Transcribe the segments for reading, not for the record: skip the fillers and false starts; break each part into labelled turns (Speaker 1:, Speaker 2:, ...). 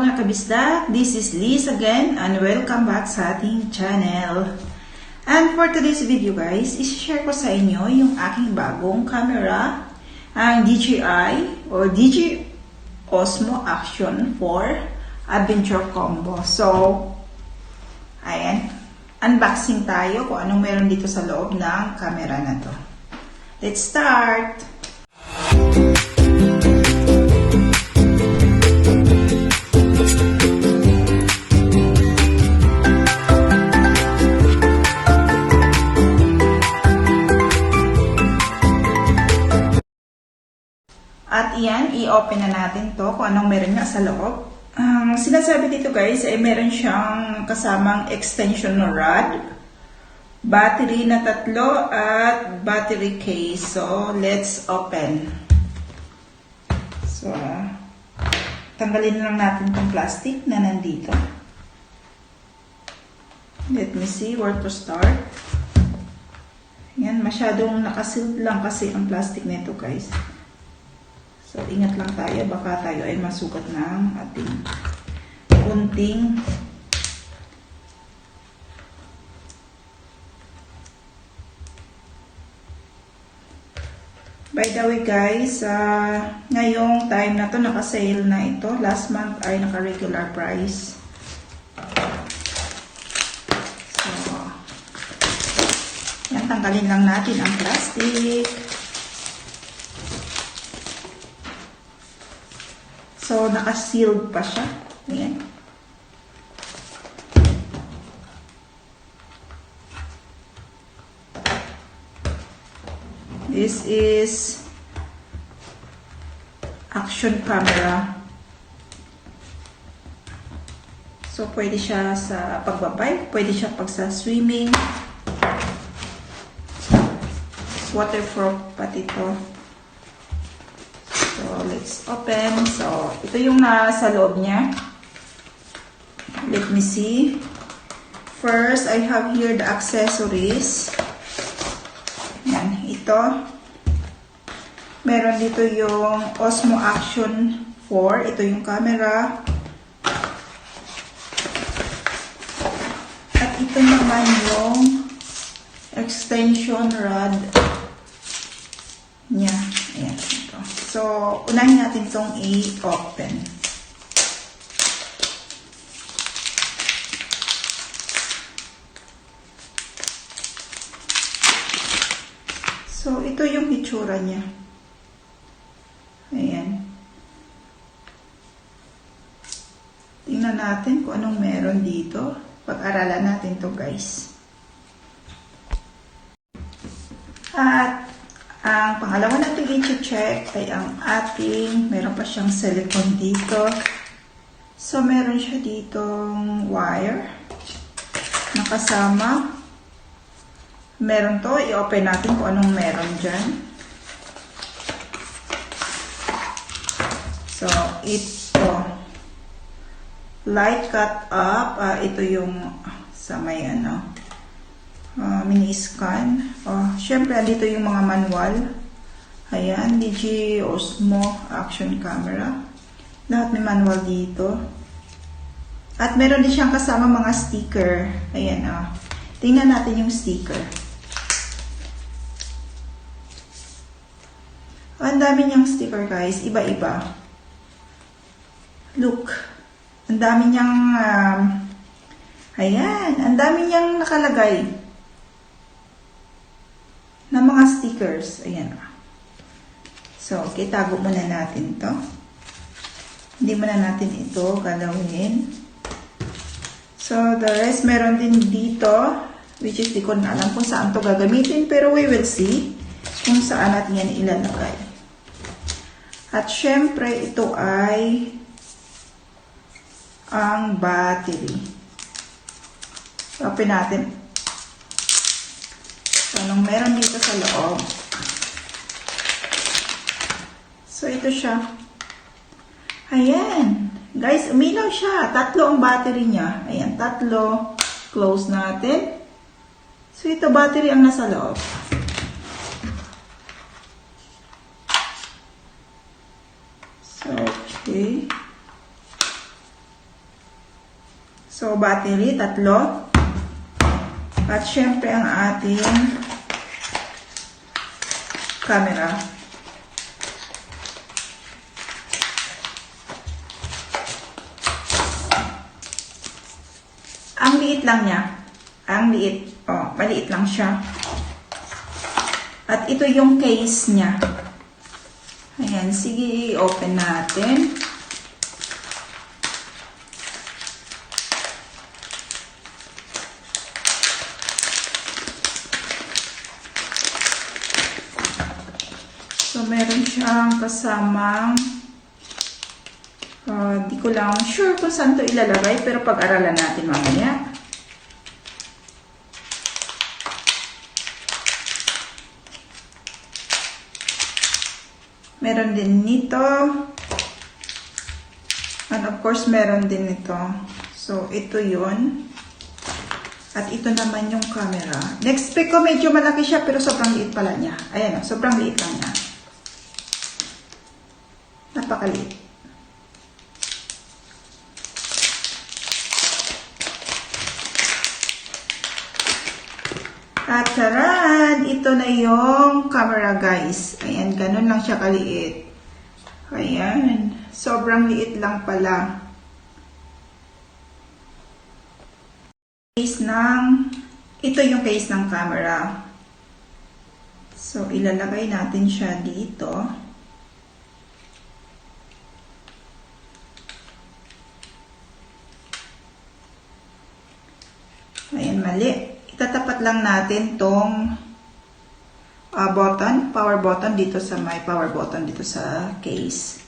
Speaker 1: mga kabisdak, this is Liz again and welcome back sa ating channel. And for today's video guys, isi-share ko sa inyo yung aking bagong camera, ang DJI or DJI Osmo Action 4 Adventure Combo. So, ayan, unboxing tayo kung anong meron dito sa loob ng camera na to. Let's start! At iyan, i-open na natin to kung anong meron nga sa loob. Sinasabi dito guys, ay meron siyang kasamang extension rod, battery na 3 at battery case. So, let's open. So, tanggalin lang natin itong plastic na nandito. Let me see where to start. Yan, masyadong nakasealed lang kasi ang plastic nito guys. So, ingat lang tayo. Baka tayo ay masugat ng ating kunting by the way guys, ngayong time na to naka-sale na ito. Last month ay naka-regular price. So, yan, tanggalin lang natin ang plastic. So, naka-sealed pa siya. Ayan. This is action camera. So, pwede siya sa pagbabike, pwede siya pag sa swimming. Waterproof pati ito. So, let's open. So, ito yung nasa loob niya. Let me see. First, I have here the accessories. Yan, ito. Meron dito yung Osmo Action 4. Ito yung camera. At ito naman yung extension rod niya. Ayan. So, unahin natin itong i-open. So, ito yung itsura niya. Ayan. Tingnan natin kung anong meron dito. Pag-aralan natin to guys. At ang pangalawa natin i-check ay ang ating, meron pa siyang silicone dito. So, meron siya ditong wire na kasama. Meron to, i-open natin kung anong meron dyan. So, ito. Light cut up. Ito yung sa may mini-scan. Syempre, dito yung mga manual. Ayan, DJI Osmo Action Camera. Lahat may manual dito. At meron din siyang kasama mga sticker. Ayan, tingnan natin yung sticker. Ang dami niyang sticker guys, iba-iba. Look, ang dami niyang, ayan, ang dami niyang nakalagay na mga stickers. Ayan. So, okay, tago muna natin to. Hindi muna natin ito galawin. So, the rest meron din dito, which is di ko na alam kung saan to gagamitin, pero we will see kung saan natin yan ilalagay. At syempre, ito ay ang battery. Open natin. So, anong meron dito sa loob? So, ito siya. Ayan. Guys, umilaw siya. 3 ang battery niya. Ayan, 3. Close natin. So, ito battery ang nasa loob. So, okay. So, battery, 3. At syempre, ang ating camera. Ang liit lang niya. Ang liit. Oh, maliit lang siya. At ito yung case niya. Ayan, sige, open natin. So, meron siyang kasamang, di ko lang sure kung saan to ilalagay, pero pag-aralan natin mamaya. Meron din nito. And of course, meron din nito. So, ito yun. At ito naman yung camera. Next pick ko, medyo malaki siya, pero sobrang liit pala niya. Ayan o, sobrang liit lang niya. Napakaliit. At taran! Ito na yung camera, guys. Ayan, ganun lang siya kaliit. Ayan. Sobrang liit lang pala. Ito yung case ng camera. So, ilalagay natin siya dito. Ayan, mali. Itatapat lang natin tong button, power button dito sa may power button dito sa case.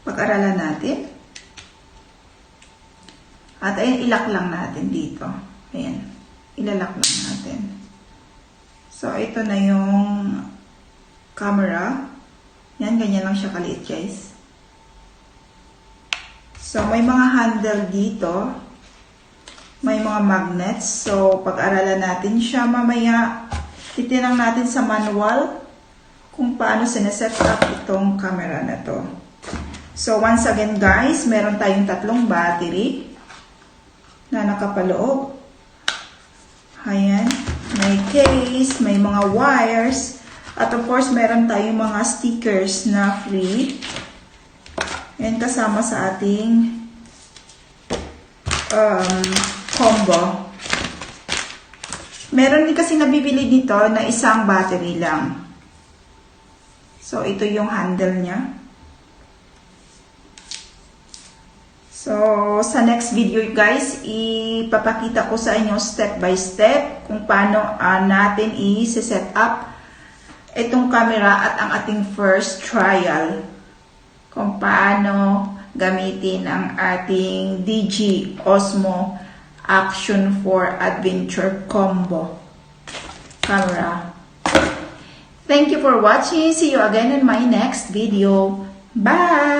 Speaker 1: Pag-aralan natin. At ayan, ilak lang natin dito. Ayan, ilalak lang natin. So, ito na yung camera. Yan, ganyan lang siya kaliit, guys. So, may mga handle dito. May mga magnets. So, pag-aralan natin siya mamaya. Titinang natin sa manual kung paano sineset up itong camera na to. So, once again guys, meron tayong 3 battery na nakapaloob. Ayan. May case, may mga wires. At of course, meron tayong mga stickers na free. Ayan, kasama sa ating combo. Meron din kasi nabibili dito na isang battery lang. So, ito yung handle niya. So, sa next video guys, ipapakita ko sa inyo step by step kung paano natin i-set up itong camera at ang ating first trial. Kung paano gamitin ang ating DG Osmo Action 4 Adventure Combo camera. Thank you for watching. See you again in my next video. Bye!